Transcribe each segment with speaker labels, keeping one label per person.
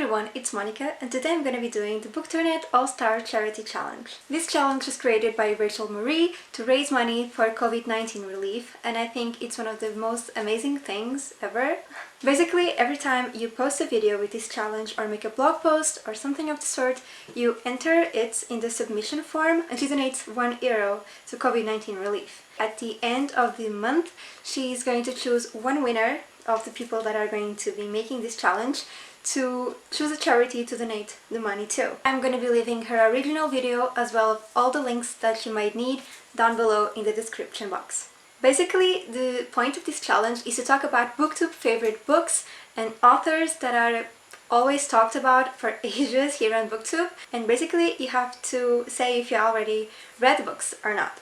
Speaker 1: everyone, it's Monica and today I'm going to be doing the Bookternet All-Star Charity Challenge. This challenge was created by Rachel Marie to raise money for COVID-19 relief, and I think it's one of the most amazing things ever. Basically, every time you post a video with this challenge or make a blog post or something of the sort, you enter it in the submission form and she donates €1 to COVID-19 relief. At the end of the month, she's going to choose one winner of the people that are going to be making this challenge to choose a charity to donate the money to. I'm going to be leaving her original video as well as all the links that you might need down below in the description box. Basically, the point of this challenge is to talk about BookTube favorite books and authors that are always talked about for ages here on BookTube, and basically you have to say if you already read the books or not.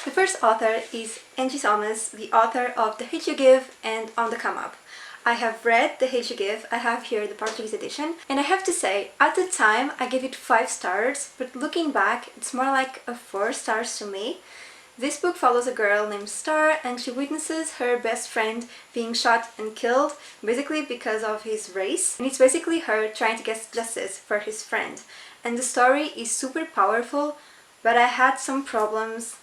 Speaker 1: The first author is Angie Thomas, the author of The Hate You Give and On the Come Up. I have read The Hate You Give, I have here the Portuguese edition, and I have to say, at the time I gave it 5 stars, but looking back it's more like a 4 stars to me. This book follows a girl named Star and she witnesses her best friend being shot and killed, basically because of his race. And it's basically her trying to get justice for his friend. And the story is super powerful, but I had some problems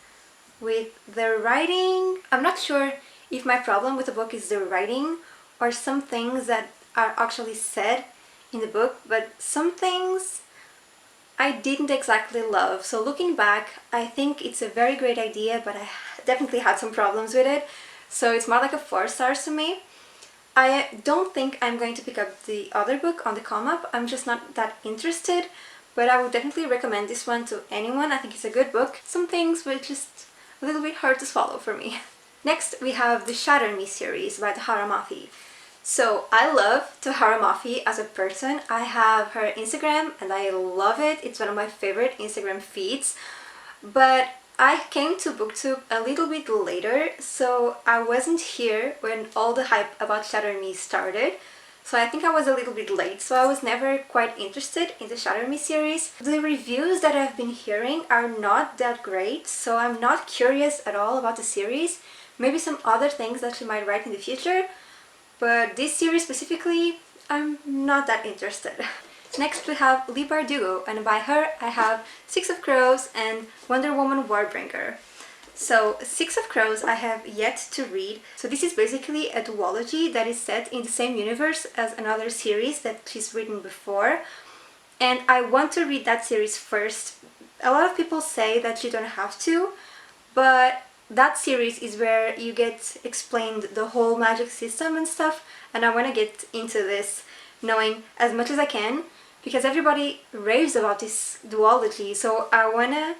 Speaker 1: with the writing. I'm not sure if my problem with the book is the writing or some things that are actually said in the book, but some things I didn't exactly love. So looking back, I think it's a very great idea, but I definitely had some problems with it. So it's more like a 4 stars to me. I don't think I'm going to pick up the other book On the Come Up. I'm just not that interested, but I would definitely recommend this one to anyone. I think it's a good book. Some things were just a little bit hard to swallow for me. Next we have the Shatter Me series by Tahara Mafi. So I love Tahara Mafi as a person. I have her Instagram and I love it. It's one of my favorite Instagram feeds. But I came to BookTube a little bit later, so I wasn't here when all the hype about Shatter Me started. So I think I was a little bit late, so I was never quite interested in the Shatter Me series. The reviews that I've been hearing are not that great, so I'm not curious at all about the series. Maybe some other things that she might write in the future, but this series specifically, I'm not that interested. Next we have Leigh Bardugo, and by her I have Six of Crows and Wonder Woman Warbringer. So Six of Crows I have yet to read. So this is basically a duology that is set in the same universe as another series that she's written before. And I want to read that series first. A lot of people say that you don't have to, but that series is where you get explained the whole magic system and stuff, and I want to get into this knowing as much as I can because everybody raves about this duology, so I want to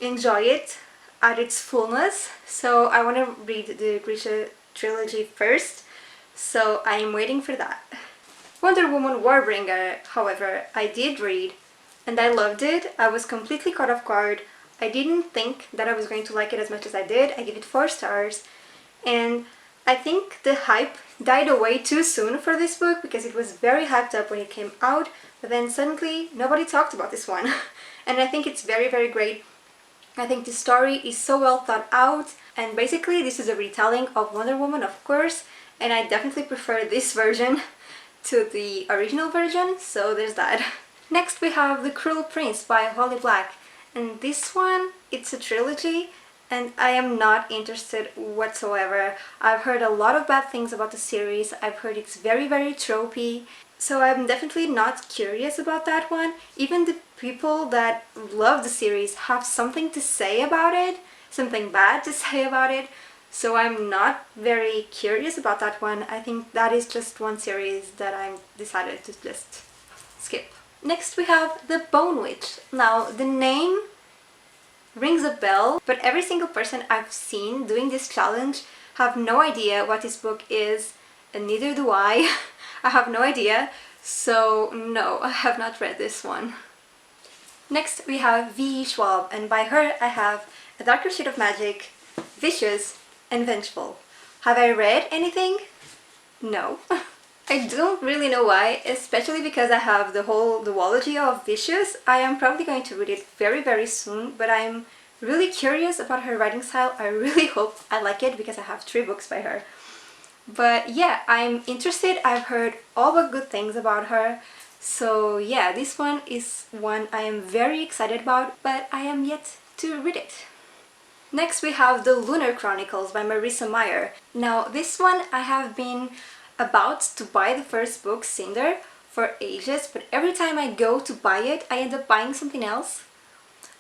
Speaker 1: enjoy it at its fullness. So I want to read the Grisha trilogy first, so I am waiting for that. Wonder Woman Warbringer, however, I did read and I loved it. I was completely caught off guard. I didn't think that I was going to like it as much as I did. I give it 4 stars, and I think the hype died away too soon for this book because it was very hyped up when it came out, but then suddenly nobody talked about this one. And I think it's very, very great. I think the story is so well thought out, and basically this is a retelling of Wonder Woman, of course, and I definitely prefer this version to the original version, so there's that. Next we have The Cruel Prince by Holly Black, and this one, it's a trilogy and I am not interested whatsoever. I've heard a lot of bad things about the series. I've heard it's very, very tropey. So I'm definitely not curious about that one. Even the people that love the series have something to say about it, something bad to say about it. So I'm not very curious about that one. I think that is just one series that I decided to just skip. Next we have The Bone Witch. Now the name rings a bell, but every single person I've seen doing this challenge have no idea what this book is, and neither do I. I have no idea, so no, I have not read this one. Next we have V. Schwab, and by her I have A Darker Shade of Magic, Vicious, and Vengeful. Have I read anything? No. I don't really know why, especially because I have the whole duology of Vicious. I am probably going to read it very, very soon, but I'm really curious about her writing style. I really hope I like it because I have 3 books by her. But yeah, I'm interested. I've heard all but good things about her. So yeah, this one is one I am very excited about, but I am yet to read it. Next we have the Lunar Chronicles by Marissa Meyer. Now this one I have been about to buy the first book, Cinder, for ages, but every time I go to buy it, I end up buying something else.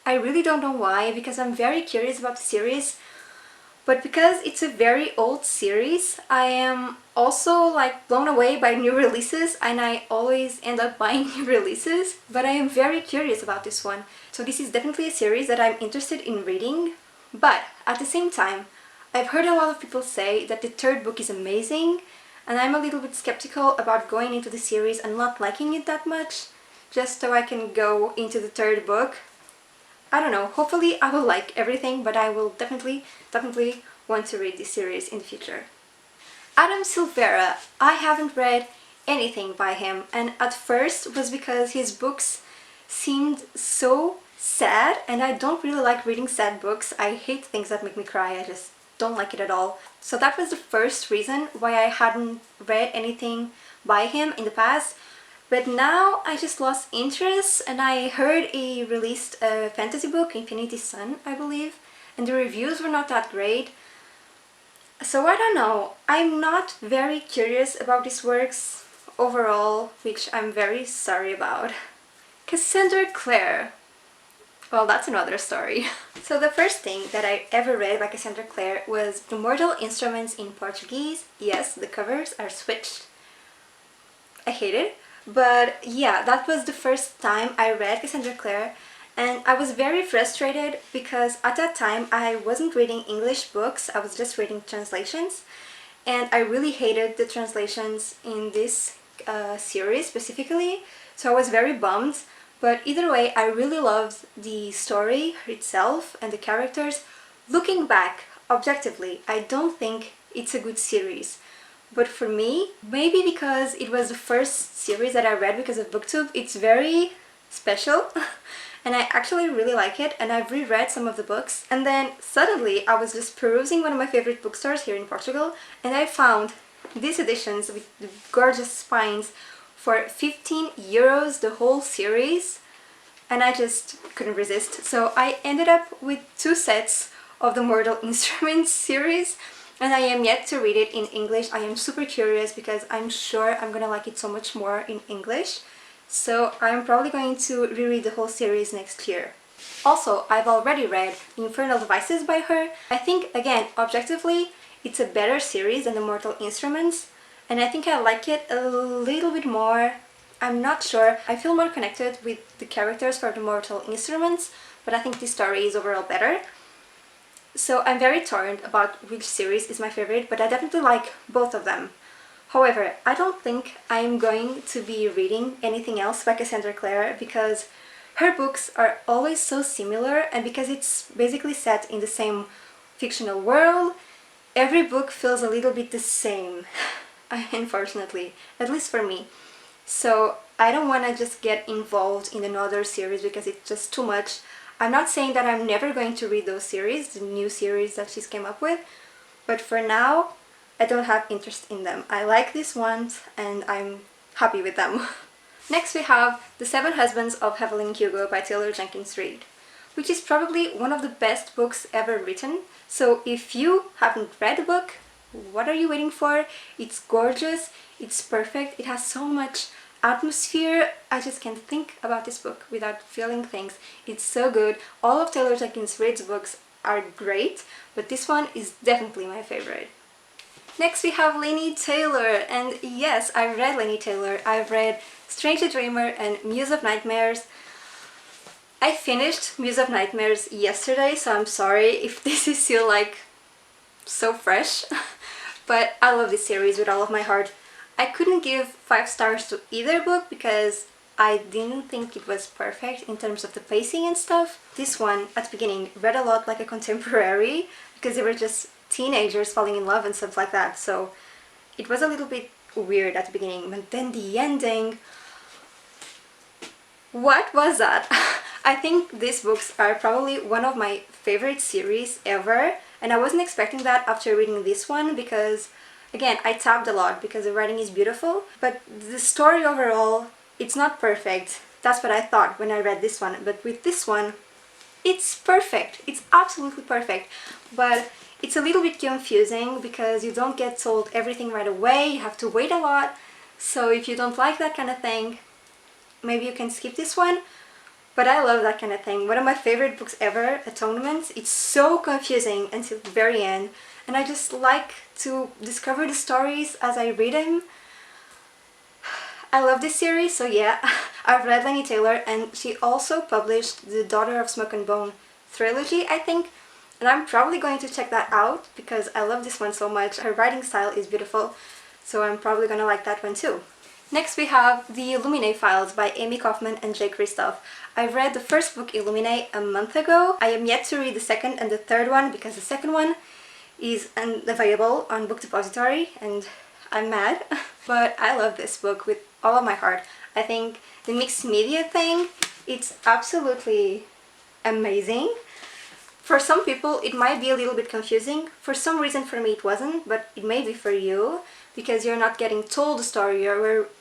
Speaker 1: I really don't know why, because I'm very curious about the series, but because it's a very old series, I am also like blown away by new releases, and I always end up buying new releases, but I am very curious about this one. So this is definitely a series that I'm interested in reading, but at the same time, I've heard a lot of people say that the third book is amazing, and I'm a little bit skeptical about going into the series and not liking it that much, just so I can go into the third book. I don't know, hopefully I will like everything, but I will definitely want to read this series in the future. Adam Silvera, I haven't read anything by him, and at first was because his books seemed so sad, and I don't really like reading sad books. I hate things that make me cry, I just don't like it at all. So that was the first reason why I hadn't read anything by him in the past. But now I just lost interest, and I heard he released a fantasy book, Infinity Sun, I believe, and the reviews were not that great. So I don't know, I'm not very curious about his works overall, which I'm very sorry about. Cassandra Clare. Well, that's another story. So the first thing that I ever read by Cassandra Clare was The Mortal Instruments in Portuguese. Yes, the covers are switched. I hate it. But yeah, that was the first time I read Cassandra Clare, and I was very frustrated because at that time I wasn't reading English books, I was just reading translations, and I really hated the translations in this series specifically, so I was very bummed. But either way, I really loved the story itself and the characters. Looking back, objectively, I don't think it's a good series. But for me, maybe because it was the first series that I read because of Booktube, it's very special and I actually really like it, and I've reread some of the books. And then suddenly I was just perusing one of my favorite bookstores here in Portugal, and I found these editions with the gorgeous spines for 15 euros, the whole series, and I just couldn't resist. So I ended up with 2 sets of the Mortal Instruments series, and I am yet to read it in English. I am super curious because I'm sure I'm gonna like it so much more in English. So I'm probably going to reread the whole series next year. Also, I've already read Infernal Devices by her. I think, again, objectively, it's a better series than the Mortal Instruments, and I think I like it a little bit more. I'm not sure. I feel more connected with the characters for the Mortal Instruments, but I think the story is overall better. So I'm very torn about which series is my favorite, but I definitely like both of them. However, I don't think I'm going to be reading anything else by Cassandra Clare because her books are always so similar, and because it's basically set in the same fictional world, every book feels a little bit the same, unfortunately, at least for me. So I don't want to just get involved in another series because it's just too much. I'm not saying that I'm never going to read those series, the new series that she's came up with, but for now, I don't have interest in them. I like these ones and I'm happy with them. Next we have The 7 Husbands of Evelyn Hugo by Taylor Jenkins Reid, which is probably one of the best books ever written. So if you haven't read the book, what are you waiting for? It's gorgeous, it's perfect, it has so much atmosphere. I just can't think about this book without feeling things. It's so good. All of Taylor Jenkins Reid's books are great, but this one is definitely my favorite. Next we have Laini Taylor, and yes, I read Laini Taylor. I've read Strange the Dreamer and Muse of Nightmares. I finished Muse of Nightmares yesterday, so I'm sorry if this is still like so fresh, but I love this series with all of my heart. I couldn't give 5 stars to either book because I didn't think it was perfect in terms of the pacing and stuff. This one, at the beginning, read a lot like a contemporary because they were just teenagers falling in love and stuff like that, so it was a little bit weird at the beginning, but then the ending... What was that? I think these books are probably one of my favorite series ever, and I wasn't expecting that after reading this one because, again, I tabbed a lot because the writing is beautiful, but the story overall It's not perfect. That's what I thought when I read this one, but with this one, it's perfect. It's absolutely perfect. But it's a little bit confusing because you don't get told everything right away. You have to wait a lot. So if you don't like that kind of thing, maybe you can skip this one. But I love that kind of thing. One of my favorite books ever, Atonement. It's so confusing until the very end. And I just like to discover the stories as I read them. I love this series, so yeah, I've read Laini Taylor, and she also published the Daughter of Smoke and Bone trilogy, I think. And I'm probably going to check that out because I love this one so much. Her writing style is beautiful, so I'm probably gonna like that one too. Next we have the Illuminae files by Amy Kaufman and Jay Kristoff. I read the first book, Illuminae, a month ago. I am yet to read the second and the third one because the second one is unavailable on Book Depository and I'm mad. But I love this book with all of my heart. I think the mixed media thing, it's absolutely amazing. For some people it might be a little bit confusing. For some reason for me it wasn't, but it may be for you because you're not getting told the story.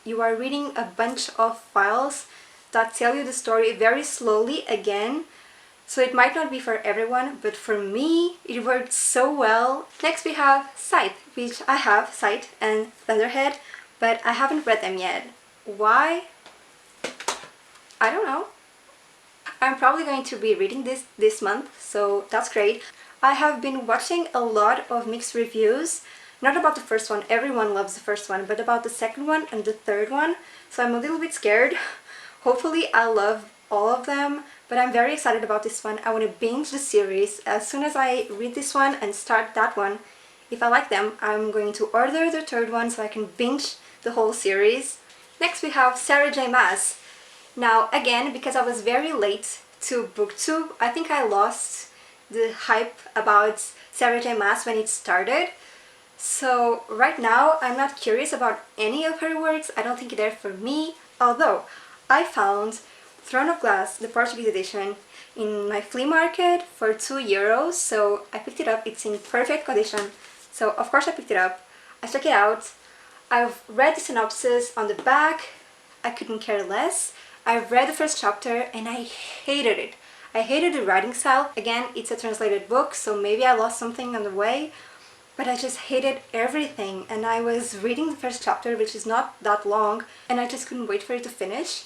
Speaker 1: You are reading a bunch of files that tell you the story very slowly again. So it might not be for everyone, but for me it worked so well. Next we have Scythe, which I have, Scythe and Thunderhead, but I haven't read them yet. Why? I don't know. I'm probably going to be reading this month, so that's great. I have been watching a lot of mixed reviews, not about the first one, everyone loves the first one, but about the second one and the third one, so I'm a little bit scared. Hopefully I love all of them, but I'm very excited about this one. I want to binge the series. As soon as I read this one and start that one, if I like them, I'm going to order the third one so I can binge the whole series. Next we have Sarah J. Maas. Now again, because I was very late to booktube, I think I lost the hype about Sarah J. Maas when it started. So right now I'm not curious about any of her works. I don't think they're for me, although I found Throne of Glass, the Portuguese edition, in my flea market for €2, so I picked it up. It's in perfect condition, so of course I picked it up. I checked it out. I've read the synopsis on the back. I couldn't care less. I've read the first chapter and I hated it. I hated the writing style. Again, it's a translated book, so maybe I lost something on the way, but I just hated everything. And I was reading the first chapter, which is not that long, and I just couldn't wait for it to finish.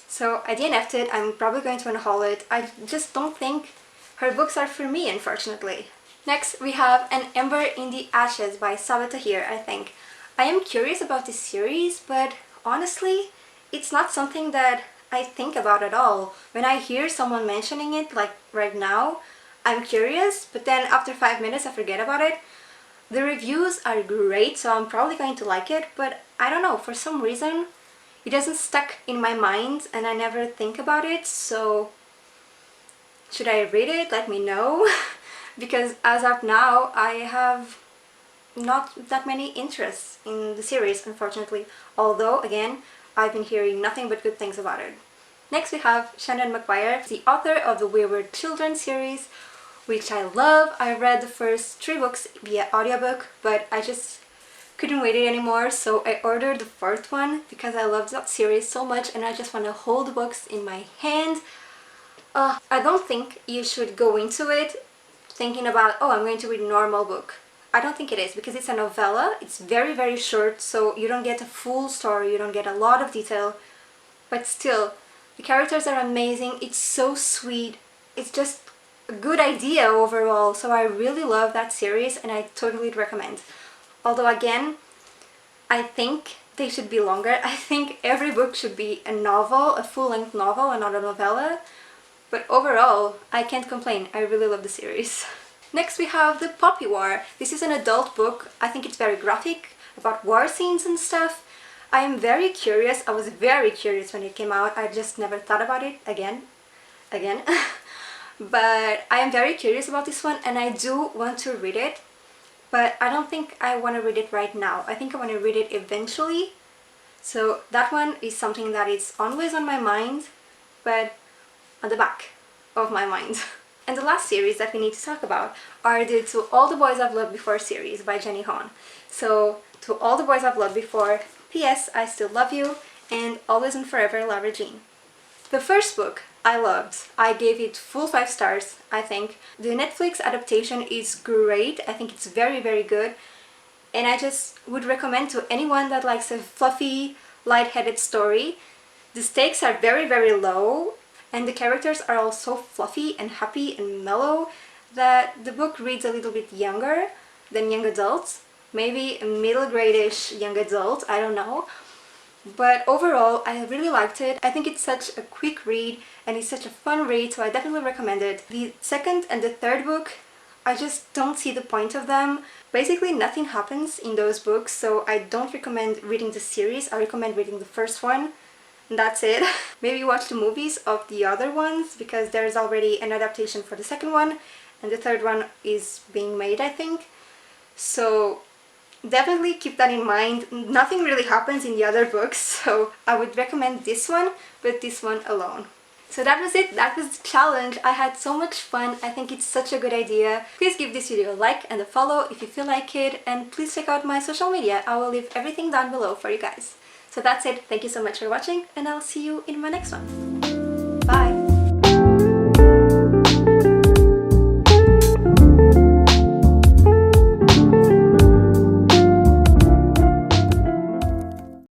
Speaker 1: So I DNF'd it. I'm probably going to unhaul it. I just don't think her books are for me, unfortunately. Next we have An Ember in the Ashes by Sabaa Tahir, I think. I am curious about this series, but honestly, it's not something that I think about at all. When I hear someone mentioning it, like right now, I'm curious, but then after 5 minutes I forget about it. The reviews are great, so I'm probably going to like it, but I don't know, for some reason it doesn't stuck in my mind and I never think about it. So should I read it? Let me know. Because as of now I have not that many interests in the series, unfortunately, although again I've been hearing nothing but good things about it. Next we have Seanan McGuire, the author of the Wayward Children series, which I love. I read the first 3 books via audiobook, but I just couldn't wait it anymore, so I ordered the 4th one because I love that series so much and I just want to hold the books in my hand. I don't think you should go into it thinking about, oh, I'm going to read a normal book. I don't think it is, because it's a novella. It's very, very short, so you don't get a full story, you don't get a lot of detail, but still, the characters are amazing. It's so sweet. It's just a good idea overall, so I really love that series and I totally recommend. Although again, I think they should be longer. I think every book should be a novel, a full-length novel and not a novella. But overall, I can't complain. I really love the series. Next we have The Poppy War. This is an adult book. I think it's very graphic, about war scenes and stuff. I am very curious. I was very curious when it came out. I just never thought about it again. But I am very curious about this one and I do want to read it. But I don't think I want to read it right now. I think I want to read it eventually. So that one is something that is always on my mind, but on the back of my mind. And the last series that we need to talk about are the To All the Boys I've Loved Before series by Jenny Han. So, To All the Boys I've Loved Before, P.S. I Still Love You, and Always and Forever, Lara Jean. The first book I loved. I gave it full 5 stars, I think. The Netflix adaptation is great. I think it's very, very good. And I just would recommend to anyone that likes a fluffy, light-headed story. The stakes are very, very low, and the characters are all so fluffy and happy and mellow that the book reads a little bit younger than young adults. Maybe a middle grade-ish young adult, I don't know. But overall, I really liked it. I think it's such a quick read and it's such a fun read, so I definitely recommend it. The second and the third book, I just don't see the point of them. Basically, nothing happens in those books, so I don't recommend reading the series. I recommend reading the first one, and that's it. Maybe watch the movies of the other ones, because there's already an adaptation for the second one, and the third one is being made, I think. So definitely keep that in mind. Nothing really happens in the other books, so I would recommend this one, but this one alone. So that was it, that was the challenge. I had so much fun. I think it's such a good idea. Please give this video a like and a follow if you feel like it, and please check out my social media. I will leave everything down below for you guys. So that's it, thank you so much for watching, and I'll see you in my next one.